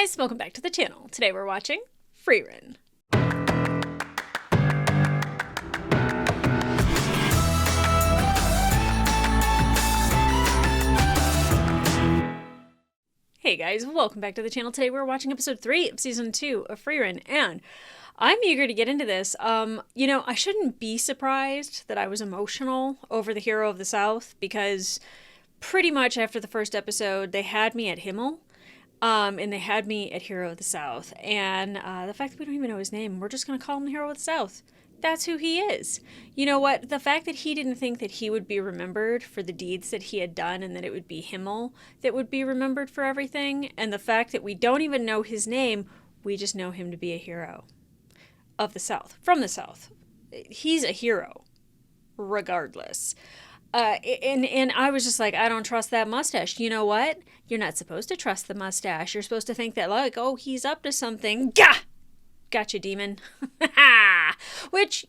guys, welcome back to the channel. Today we're watching Frieren. Hey guys, welcome back to the channel. Today we're watching episode 3 of season 2 of Frieren, and I'm eager to get into this. I shouldn't be surprised that I was emotional over the hero of the South, because pretty much after the first episode, they had me at Himmel. And they had me at Hero of the South. And the fact that we don't even know his name, we're just going to call him the Hero of the South. That's who he is. You know what? The fact that he didn't think that he would be remembered for the deeds that he had done, and that it would be Himmel that would be remembered for everything, and the fact that we don't even know his name, we just know him to be a hero of the South, from the South. He's a hero, regardless. And I was just like, I don't trust that mustache. You know what? You're not supposed to trust the mustache. You're supposed to think that, like, oh, he's up to something. Gah! Gotcha, demon. Which,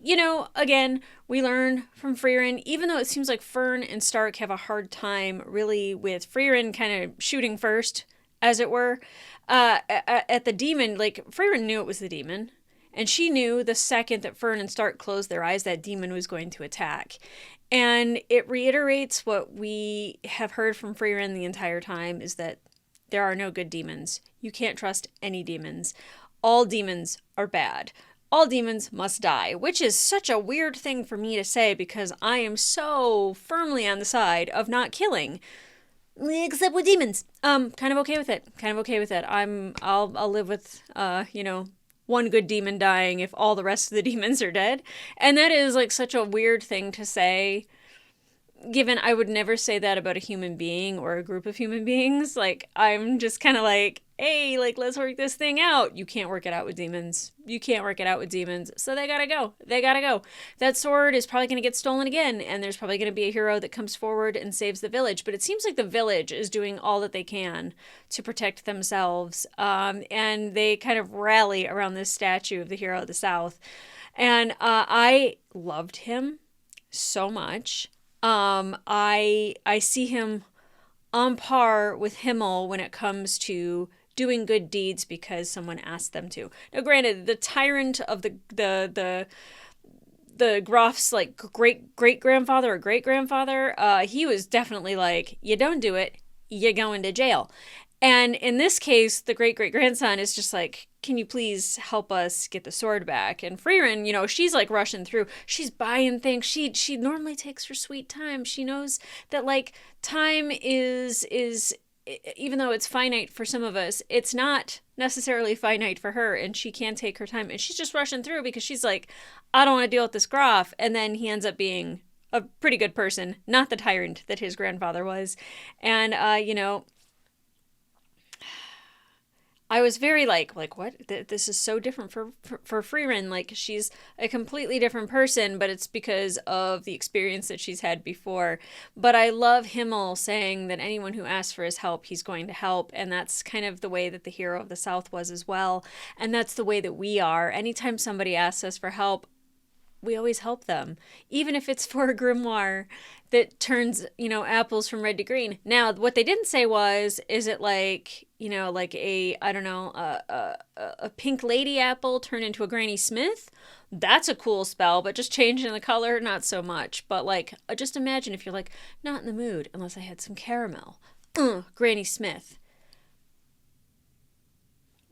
again, we learn from Frieren, even though it seems like Fern and Stark have a hard time really with Frieren kind of shooting first, as it were, at the demon. Like, Frieren knew it was the demon. And she knew the second that Fern and Stark closed their eyes, that demon was going to attack. And it reiterates what we have heard from Frieren the entire time, is that there are no good demons. You can't trust any demons. All demons are bad. All demons must die, which is such a weird thing for me to say, because I am so firmly on the side of not killing. Except with demons. Kind of okay with it. I'll live with, one good demon dying if all the rest of the demons are dead. And that is like such a weird thing to say, given I would never say that about a human being or a group of human beings. Like, I'm just kind of like, hey, like, let's work this thing out. You can't work it out with demons. So they gotta go. That sword is probably going to get stolen again, and there's probably going to be a hero that comes forward and saves the village. But it seems like the village is doing all that they can to protect themselves. And they kind of rally around this statue of the hero of the South. And I loved him so much. I see him on par with Himmel when it comes to doing good deeds because someone asked them to. Now, granted, the tyrant of the Groff's like great grandfather or great grandfather, he was definitely like, you don't do it, you're going to jail. And in this case, the great-great-grandson is just like, can you please help us get the sword back? And Frieren, she's like rushing through. She's buying things. She normally takes her sweet time. She knows that, like, time is even though it's finite for some of us, it's not necessarily finite for her, and she can take her time. And she's just rushing through because she's like, I don't want to deal with this Groff. And then he ends up being a pretty good person, not the tyrant that his grandfather was. And, I was very like what? This is so different for Frieren. Like, she's a completely different person, but it's because of the experience that she's had before. But I love Himmel saying that anyone who asks for his help, he's going to help. And that's kind of the way that the hero of the South was as well. And that's the way that we are. Anytime somebody asks us for help, we always help them, even if it's for a grimoire that turns, apples from red to green. Now, what they didn't say was, is it like, like a, I don't know, a pink lady apple turned into a Granny Smith? That's a cool spell, but just changing the color, not so much. But like, just imagine if you're like, not in the mood unless I had some caramel. Granny Smith.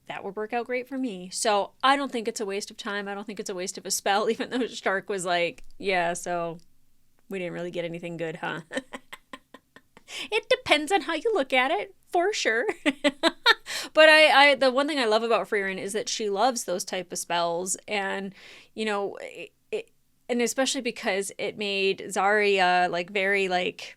That would work out great for me. So I don't think it's a waste of time. I don't think it's a waste of a spell, even though Stark was like, yeah, so we didn't really get anything good, huh? It depends on how you look at it, for sure. But I the one thing I love about Frieren is that she loves those type of spells. And, and especially because it made Zarya like very like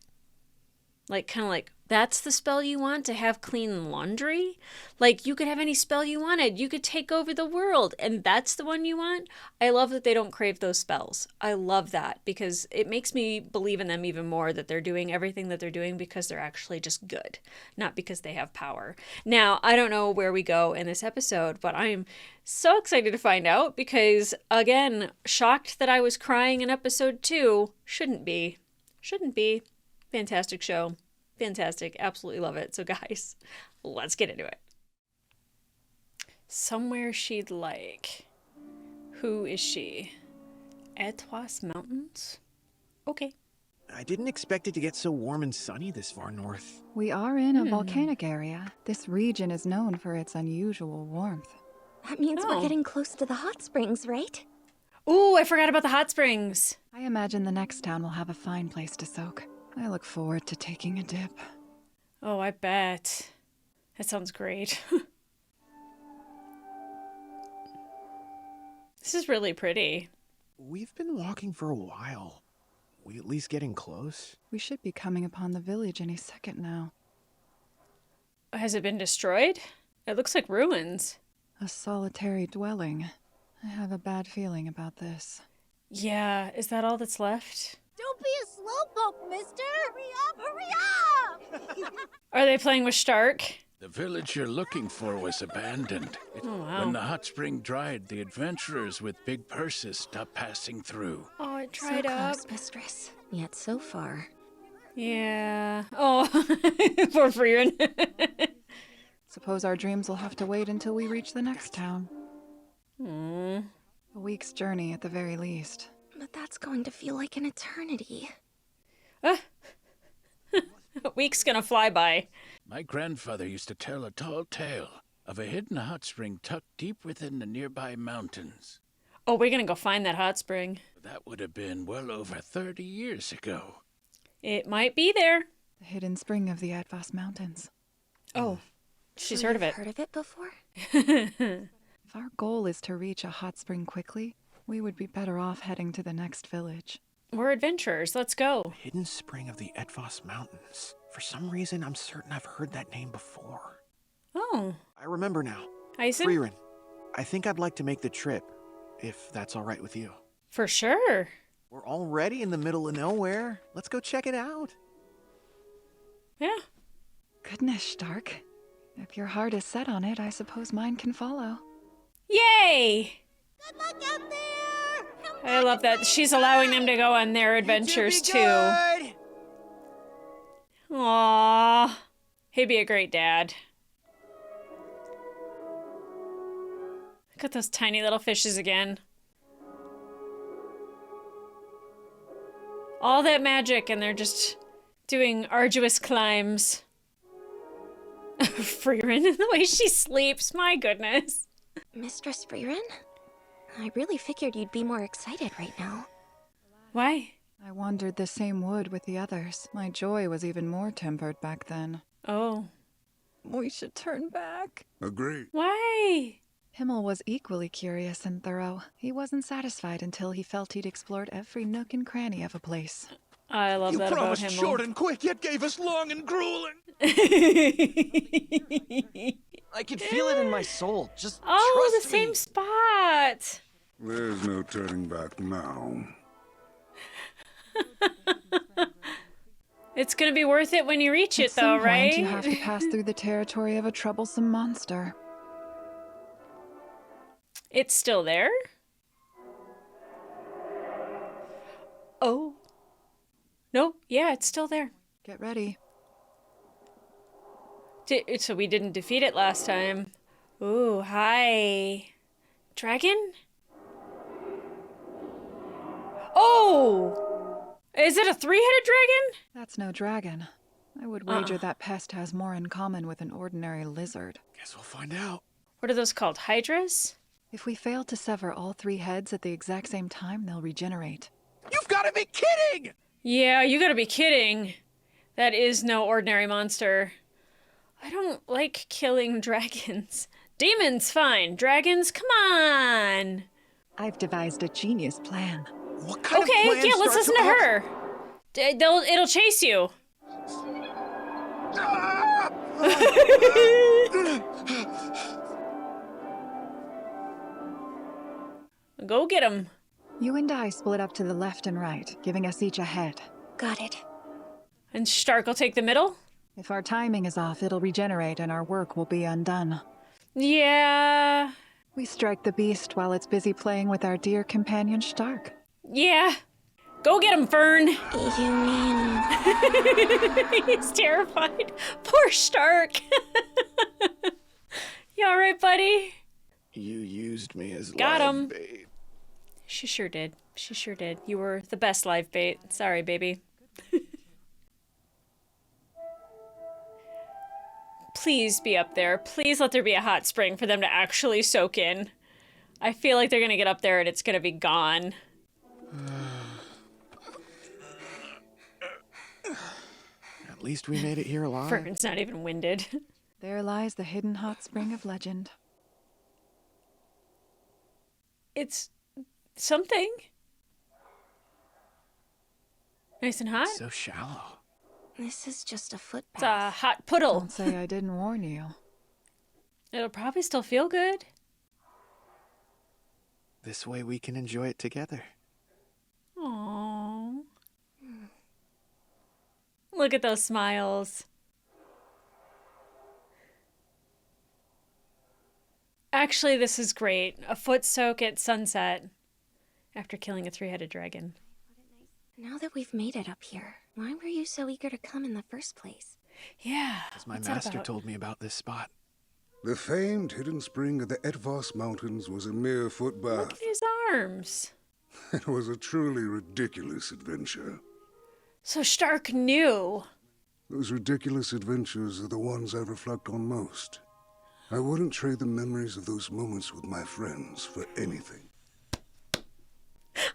kind of like, that's the spell you want, to have clean laundry? Like, you could have any spell you wanted. You could take over the world, and that's the one you want? I love that they don't crave those spells. I love that, because it makes me believe in them even more, that they're doing everything that they're doing because they're actually just good, not because they have power. Now, I don't know where we go in this episode, but I'm so excited to find out, because, again, shocked that I was crying in episode 2. Shouldn't be. Fantastic show. Fantastic. Absolutely love it. So guys, let's get into it. Somewhere she'd like. Who is she? Etwas Mountains? Okay. I didn't expect it to get so warm and sunny this far north. We are in a volcanic area. This region is known for its unusual warmth. That means we're getting close to the hot springs, right? Ooh, I forgot about the hot springs. I imagine the next town will have a fine place to soak. I look forward to taking a dip. Oh, I bet. That sounds great. This is really pretty. We've been walking for a while. We at least getting close? We should be coming upon the village any second now. Has it been destroyed? It looks like ruins. A solitary dwelling. I have a bad feeling about this. Yeah, is that all that's left? Don't be a slowpoke, mister! Hurry up, hurry up! Are they playing with Stark? The village you're looking for was abandoned. When the hot spring dried, the adventurers with big purses stopped passing through. Oh, it So dried up. close, mistress. Yet so far. Yeah. Oh, poor Frieren. Suppose our dreams will have to wait until we reach the next town. A week's journey at the very least. But that's going to feel like an eternity. A week's gonna fly by. My grandfather used to tell a tall tale of a hidden hot spring tucked deep within the nearby mountains. Oh, we're gonna go find that hot spring. That would have been well over 30 years ago. It might be there. The hidden spring of the Advas Mountains. Oh, she's So heard of you've it. Heard of it before? If our goal is to reach a hot spring quickly, we would be better off heading to the next village. We're adventurers. Let's go. Hidden spring of the Etvos Mountains. For some reason, I'm certain I've heard that name before. Oh, I remember now. Eisen? Frieren, I think I'd like to make the trip, if that's all right with you. For sure. We're already in the middle of nowhere. Let's go check it out. Yeah. Goodness, Stark. If your heart is set on it, I suppose mine can follow. Yay! Good luck out there! I love that. She's allowing them to go on their adventures too. Aww. He'd be a great dad. Look at those tiny little fishes again. All that magic and they're just doing arduous climbs. Frieren and the way she sleeps, my goodness. Mistress Frieren? I really figured you'd be more excited right now. Why? I wandered the same wood with the others. My joy was even more tempered back then. Oh. We should turn back. Agree. Why? Himmel was equally curious and thorough. He wasn't satisfied until he felt he'd explored every nook and cranny of a place. I love You that about promised him. short and quick, yet gave us long and grueling. I could feel it in my soul. Just Oh, the trust same me. spot. There's no turning back now. It's gonna be worth it when you reach At it, some though, point, right? you have to pass through the territory of a troublesome monster. It's still there? Oh. No, yeah, it's still there. Get ready. So we didn't defeat it last time. Ooh, hi. Dragon? Oh! Is it a three-headed dragon? That's no dragon. I would wager that pest has more in common with an ordinary lizard. Guess we'll find out. What are those called? Hydras? If we fail to sever all three heads at the exact same time, they'll regenerate. You've got to be kidding! Yeah, you gotta be kidding. That is no ordinary monster. I don't like killing dragons. Demons, fine. Dragons, come on. I've devised a genius plan. What kind of Okay, plan yeah, let's starts listen to off- her. It'll chase you. Go get him. You and I split up to the left and right, giving us each a head. Got it. And Stark will take the middle? If our timing is off, it'll regenerate and our work will be undone. Yeah. We strike the beast while it's busy playing with our dear companion Stark. Yeah. Go get him, Fern. You mean... He's terrified. Poor Stark. You alright, buddy? You used me as Got live him. bait. She sure did. She sure did. You were the best live bait. Sorry, baby. Please be up there. Please let there be a hot spring for them to actually soak in. I feel like they're gonna get up there and it's gonna be gone. At least we made it here alive. Fern's not even winded. There lies the hidden hot spring of legend. It's something. Nice and hot. So shallow. This is just a It's footpath. a hot puddle. Don't say I didn't warn you. It'll probably still feel good. This way we can enjoy it together. Aww. Look at those smiles. Actually, this is great. A foot soak at sunset after killing a three-headed dragon. Now that we've made it up here, why were you so eager to come in the first place? Yeah. As my what's that master about? told me about this spot. The famed hidden spring of the Edvos Mountains was a mere Look footbath. at his arms. It was a truly ridiculous adventure. So Stark knew. Those ridiculous adventures are the ones I reflect on most. I wouldn't trade the memories of those moments with my friends for anything.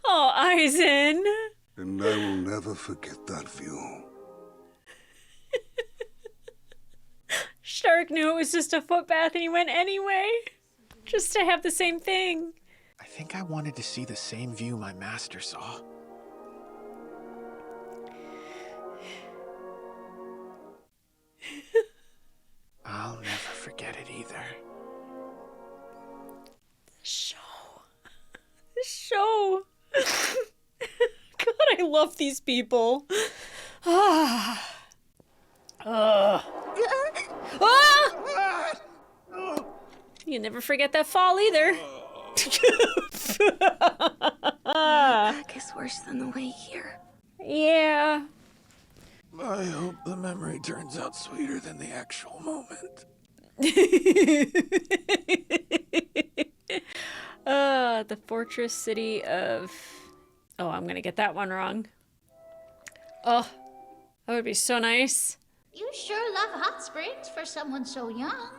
Oh, Eisen. And I will never forget that view. Stark knew it was just a footbath and he went anyway. Just to have the same thing. I think I wanted to see the same view my master saw. I'll never forget it either. Show. Show. God, I love these people. Ah. Ah. You never forget that fall either. Back is worse than the way here. Yeah. I hope the memory turns out sweeter than the actual moment. The fortress city of... Oh, I'm gonna get that one wrong. Oh, that would be so nice. You sure love hot springs for someone so young.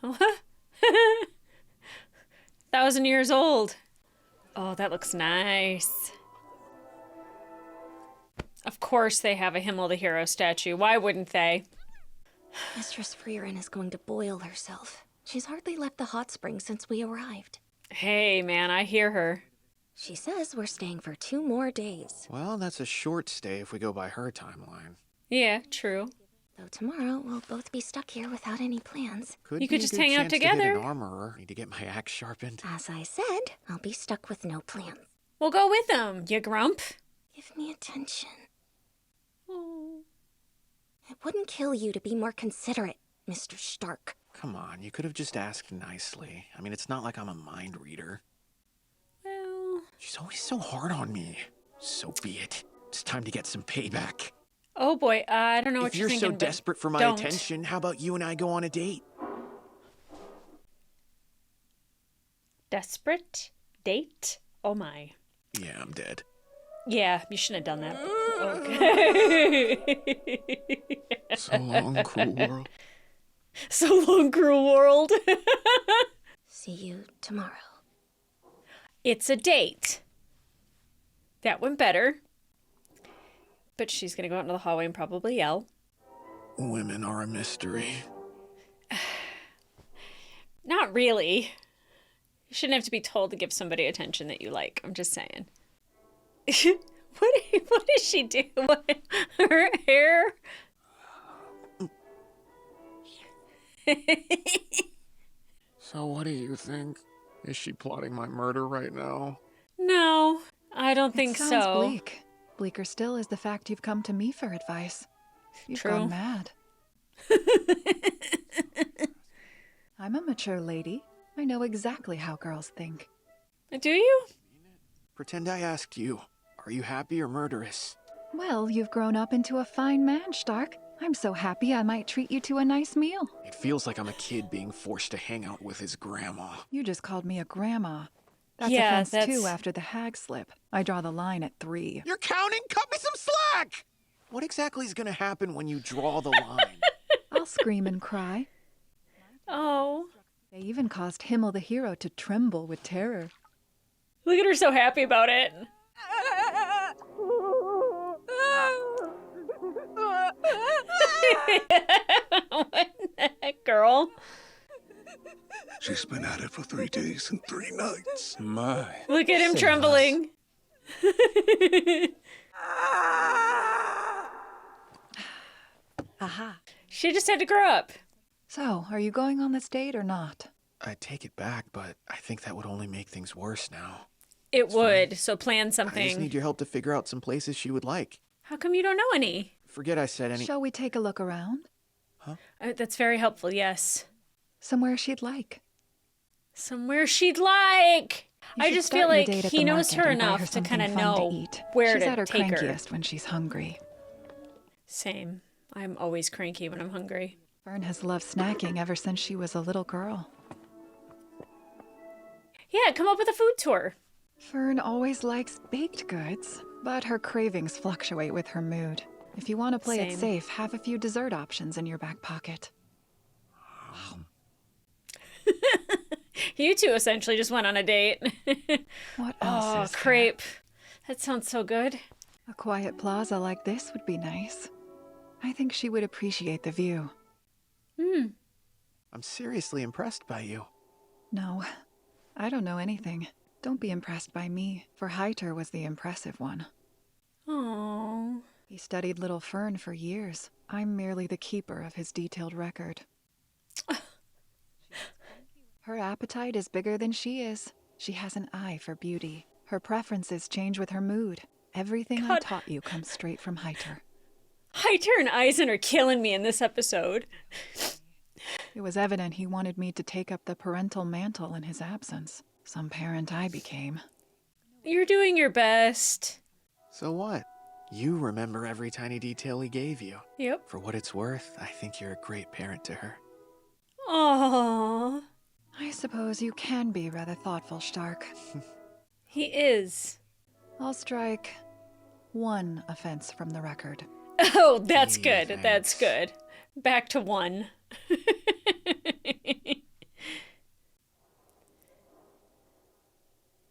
1,000 years old. Oh, that looks nice. Of course they have a Himmel the Hero statue. Why wouldn't they? Mistress Frieren is going to boil herself. She's hardly left the hot spring since we arrived. Hey, man, I hear her. She says we're staying for 2 more days. Well, that's a short stay if we go by her timeline. Yeah, true. Though tomorrow we'll both be stuck here without any plans. Could You be could a just good hang out chance to hit together. an armorer. Need to get my axe sharpened. As I said, I'll be stuck with no plans. We'll go with them, you grump. Give me attention. Oh. It wouldn't kill you to be more considerate, Mr. Stark. Come on, you could have just asked nicely. I mean, it's not like I'm a mind reader. Well... She's always so hard on me. So be it. It's time to get some payback. Oh boy, I don't know what If you're you're thinking. so but desperate for my don't. attention, how about you and I go on a date? Desperate? Date? Oh my. Yeah, I'm dead. Yeah, you shouldn't have done that. Okay. So long, cruel world. So long, cruel world. See you tomorrow. It's a date. That went better. But she's gonna go out into the hallway and probably yell. Women are a mystery. Not really. You shouldn't have to be told to give somebody attention that you like. I'm just saying. What did she do? What, her hair? So what do you think? Is she plotting my murder right now? No, I don't think It sounds so. bleak. Bleaker still is the fact you've come to me for advice. You've True. gone mad. I'm a mature lady. I know exactly how girls think. Do you? Pretend I asked you. Are you happy or murderous? Well, you've grown up into a fine man, Stark. I'm so happy I might treat you to a nice meal. It feels like I'm a kid being forced to hang out with his grandma. You just called me a grandma. That's Yeah, offense 2 after the hag slip. I draw the line at 3. You're counting? Cut me some slack! What exactly is gonna happen when you draw the line? I'll scream and cry. Oh. They even caused Himmel the hero to tremble with terror. Look at her so happy about it. What the heck, girl? She's been at it for 3 days and 3 nights. My. Look at him Say trembling. Aha. She just had to grow up. So, are you going on this date or not? I'd take it back, but I think that would only make things worse now. It would, so plan I just something. need your help to figure out some places she would like. How come you don't know any? Forget I said any. Shall we take a look around? That's very helpful, yes. Somewhere she'd like. Somewhere she'd like. You I should just start feel your like date at he the knows market her and buy enough to something kind of fun know to eat. where She's to at her take her. crankiest when she's hungry. Same. I'm always cranky when I'm hungry. Fern has loved snacking ever since she was a little girl. Yeah, come up with a food tour. Fern always likes baked goods, but her cravings fluctuate with her mood. If you want to play it Same. safe, have a few dessert options in your back pocket. You two essentially just went on a date. What else Oh, is there? crepe. That sounds so good. A quiet plaza like this would be nice. I think she would appreciate the view. I'm seriously impressed by you. No, I don't know anything. Don't be impressed by me, for Heiter was the impressive one. Oh. He studied little Fern for years. I'm merely the keeper of his detailed record. Her appetite is bigger than she is. She has an eye for beauty. Her preferences change with her mood. Everything I God. taught you comes straight from Heiter. Heiter and Eisen are killing me in this episode. It was evident he wanted me to take up the parental mantle in his absence. Some parent I became. You're doing your best. So what? You remember every tiny detail he gave you. Yep. For what it's worth, I think you're a great parent to her. Aww. I suppose you can be rather thoughtful, Stark. He is. I'll strike 1 offense from the record. Oh, that's Gee, good. That's thanks. good. Back to 1.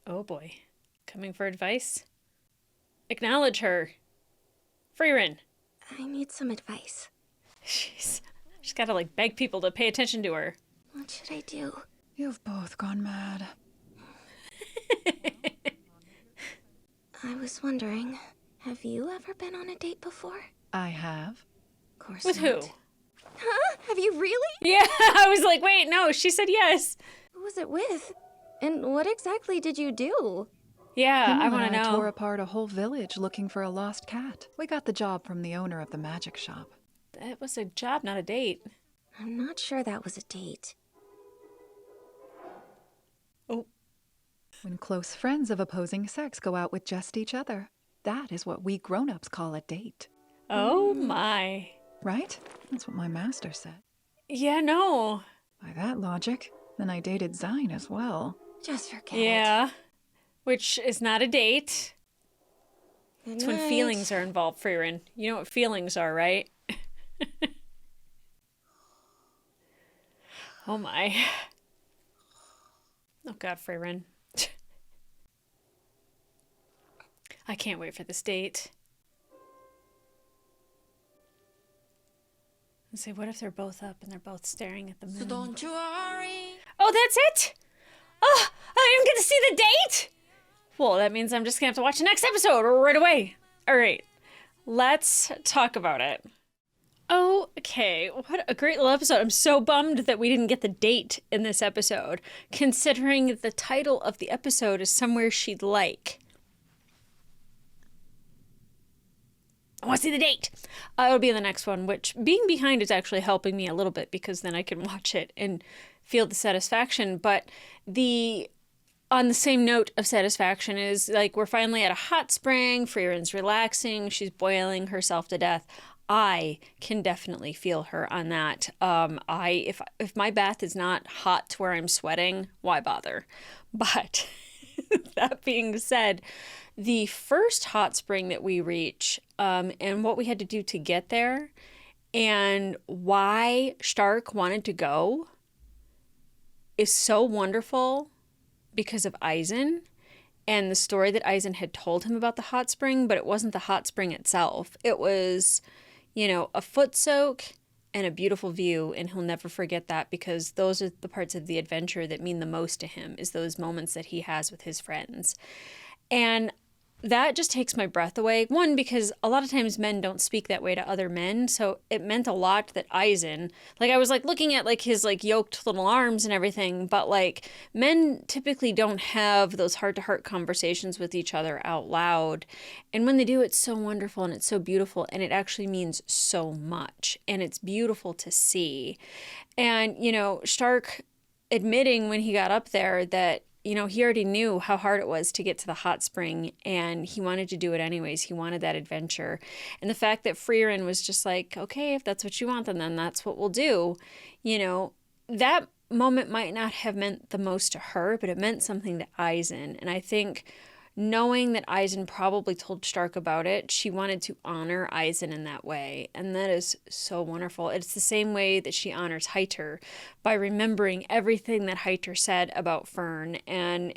Oh boy. Coming for advice? Acknowledge her. Frieren. I need some advice. She's gotta like beg people to pay attention to her. What should I do? You've both gone mad. I was wondering, have you ever been on a date before? I have. Of course With not. who? Huh? Have you really? Yeah, I was like, wait, no, she said yes. Who was it with? And what exactly did you do? Yeah, Himmel I and want to tore know. apart a whole village looking for a lost cat. We got the job from the owner of the magic shop. That was a job, not a date. I'm not sure that was a date. Oh, When close friends of opposing sex go out with just each other, that is what we grown-ups call a date. oh my. Right? That's what my master said. Yeah, no. By that logic, then I dated Zine as well. Just forget Yeah. Which is not a date. it. It's when feelings are involved, Frieren. You know what feelings are, right? Oh my. Oh god, Frieren. I can't wait for this date. And say, what if they're both up and they're both staring at the moon? Don't you worry. Oh, that's it? Oh, I didn't get to see the date? Well, that means I'm just gonna have to watch the next episode right away. All right, let's talk about it. Okay, what a great little episode. I'm so bummed that we didn't get the date in this episode, considering the title of the episode is Somewhere She'd Like. I want to see the date. It'll be in the next one, which being behind is actually helping me a little bit because then I can watch it and feel the satisfaction. But on the same note of satisfaction is like we're finally at a hot spring. Frieren's relaxing. She's boiling herself to death. I can definitely feel her on that. If my bath is not hot to where I'm sweating, why bother? But that being said, the first hot spring that we reach, and what we had to do to get there, and why Stark wanted to go, is so wonderful because of Eisen and the story that Eisen had told him about the hot spring, but it wasn't the hot spring itself. It was, a foot soak and a beautiful view, and he'll never forget that because those are the parts of the adventure that mean the most to him, is those moments that he has with his friends. And that just takes my breath away. One, because a lot of times men don't speak that way to other men. So it meant a lot that Eisen, I was looking at his yoked little arms and everything, but men typically don't have those heart-to-heart conversations with each other out loud. And when they do, it's so wonderful and it's so beautiful and it actually means so much. And it's beautiful to see. And, Stark admitting when he got up there that, he already knew how hard it was to get to the hot spring and he wanted to do it anyways. He wanted that adventure. And the fact that Frieren was just okay, if that's what you want, then that's what we'll do. That moment might not have meant the most to her, but it meant something to Eisen. And I think knowing that Eisen probably told Stark about it, she wanted to honor Eisen in that way. And that is so wonderful. It's the same way that she honors Heiter by remembering everything that Heiter said about Fern and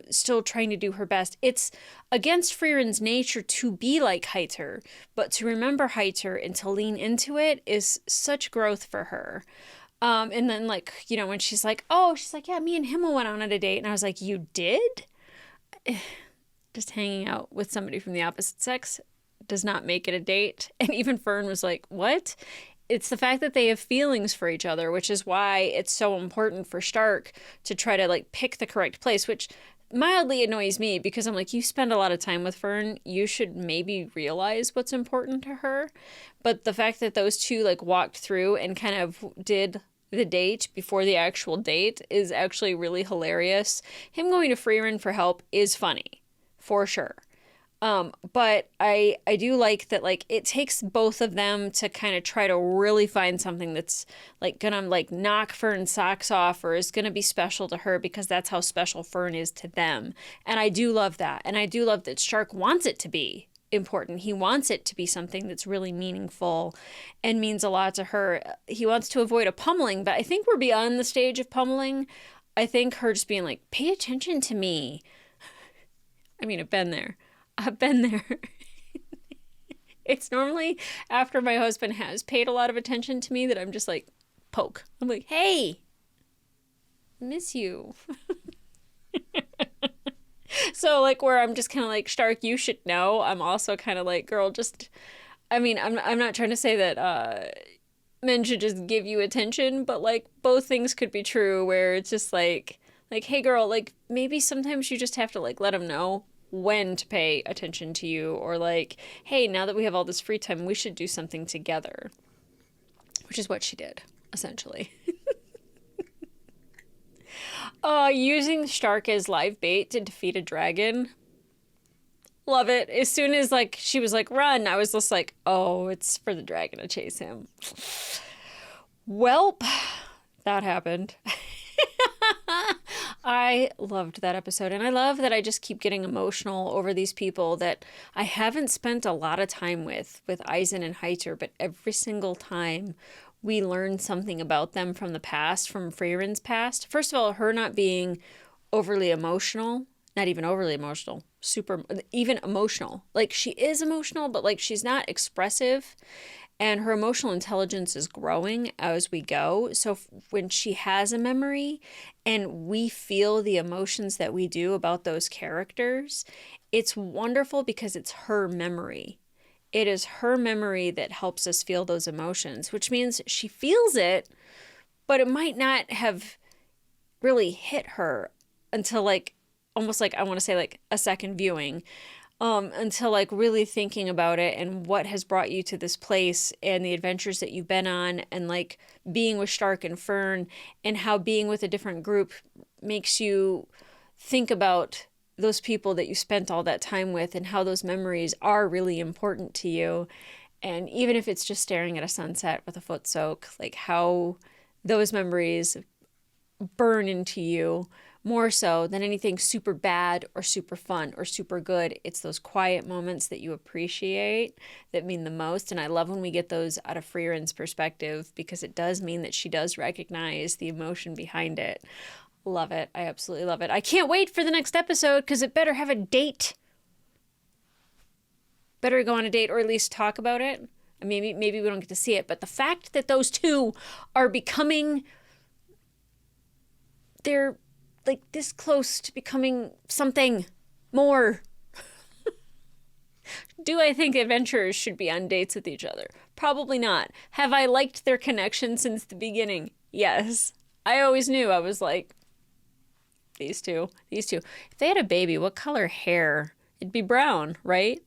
still trying to do her best. It's against Frieren's nature to be like Heiter, but to remember Heiter and to lean into it is such growth for her. And then when she's yeah, me and him went on a date. And I was like, you did? Just hanging out with somebody from the opposite sex does not make it a date. And even Fern was like, what? It's the fact that they have feelings for each other, which is why it's so important for Stark to try to pick the correct place, which mildly annoys me because I'm you spend a lot of time with Fern, you should maybe realize what's important to her. But the fact that those two walked through and kind of did the date before the actual date is actually really hilarious. Him going to Frieren for help is funny, for sure. But I do like that it takes both of them to kind of try to really find something that's gonna knock Fern's socks off or is gonna be special to her because that's how special Fern is to them. And I do love that. And I do love that Stark wants it to be important. He wants it to be something that's really meaningful and means a lot to her. He wants to avoid a pummeling, but I think we're beyond the stage of pummeling. I think her just being pay attention to me. I mean, I've been there. It's normally after my husband has paid a lot of attention to me that I'm just poke. I'm hey, miss you. So where I'm just kind of Stark, you should know. I'm also kind of girl, just, I mean, I'm not trying to say that men should just give you attention, but both things could be true where it's just hey girl, maybe sometimes you just have to let them know when to pay attention to you, or hey, now that we have all this free time, we should do something together, which is what she did, essentially. Using Stark as live bait to defeat a dragon. Love it. As soon as she was run, I was just oh, it's for the dragon to chase him. Welp, that happened. I loved that episode, and I love that I just keep getting emotional over these people that I haven't spent a lot of time with Eisen and Heiter, but every single time we learn something about them from the past, from Frieren's past. First of all, her not being overly emotional, not even overly emotional, even emotional. She is emotional, but she's not expressive. And her emotional intelligence is growing as we go. So when she has a memory and we feel the emotions that we do about those characters, it's wonderful because it's her memory. It is her memory that helps us feel those emotions, which means she feels it, but it might not have really hit her until almost I want to say a second viewing. Until really thinking about it and what has brought you to this place and the adventures that you've been on and being with Stark and Fern and how being with a different group makes you think about those people that you spent all that time with and how those memories are really important to you. And even if it's just staring at a sunset with a foot soak, like how those memories burn into you more so than anything super bad or super fun or super good. It's those quiet moments that you appreciate that mean the most. And I love when we get those out of Frieren's perspective, because it does mean that she does recognize the emotion behind it. Love it. I absolutely love it. I can't wait for the next episode because it better have a date. Better go on a date or at least talk about it. Maybe we don't get to see it, but the fact that those two are becoming, they're like this close to becoming something more. Do I think adventurers should be on dates with each other? Probably not. Have I liked their connection since the beginning? Yes. I always knew. I was like, these two. If they had a baby, what color hair? It'd be brown, right?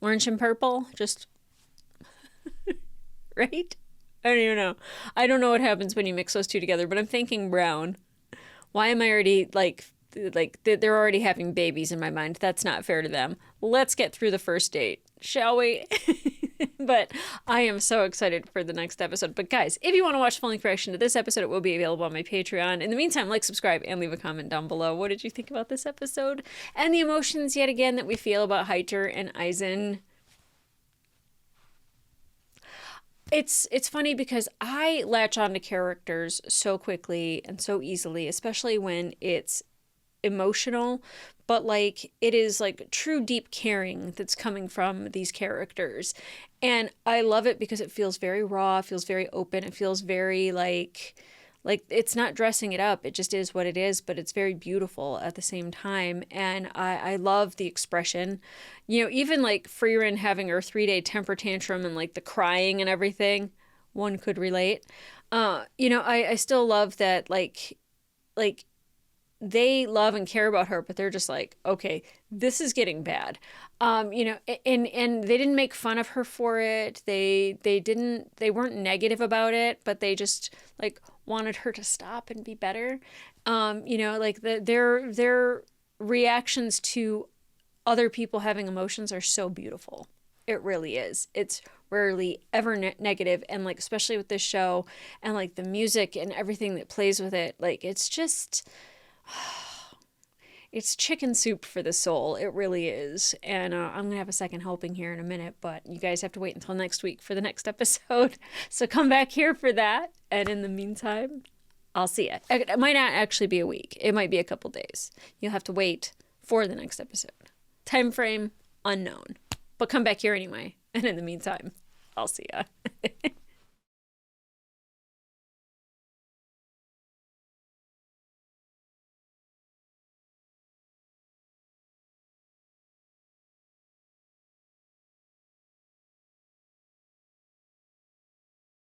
Orange and purple? Just, right? I don't even know. I don't know what happens when you mix those two together, but I'm thinking brown. Why am I already, like they're already having babies in my mind. That's not fair to them. Let's get through the first date, shall we? But I am so excited for the next episode. But guys, if you want to watch full length reaction to this episode, it will be available on my Patreon. In the meantime, like, subscribe, and leave a comment down below. What did you think about this episode? And the emotions, yet again, that we feel about Heiter and Eisen. It's funny because I latch on to characters so quickly and so easily, especially when it's emotional, but like it is like true deep caring that's coming from these characters. And I love it because it feels very raw, feels very open, it feels very like it's not dressing it up. It just is what it is, but it's very beautiful at the same time. And I love the expression. You know, even like Frieren having her 3-day temper tantrum and like the crying and everything, one could relate. You know, I still love that like they love and care about her, but they're just like, okay, this is getting bad. You know, and they didn't make fun of her for it. They weren't negative about it, but they just like wanted her to stop and be better. You know, like their reactions to other people having emotions are so beautiful. It really is. It's rarely ever negative. And like, especially with this show and like the music and everything that plays with it, like it's just, it's chicken soup for the soul. It really is. And I'm going to have a second helping here in a minute, but you guys have to wait until next week for the next episode. So come back here for that. And in the meantime, I'll see you. It might not actually be a week. It might be a couple days. You'll have to wait for the next episode. Time frame unknown. But come back here anyway. And in the meantime, I'll see ya.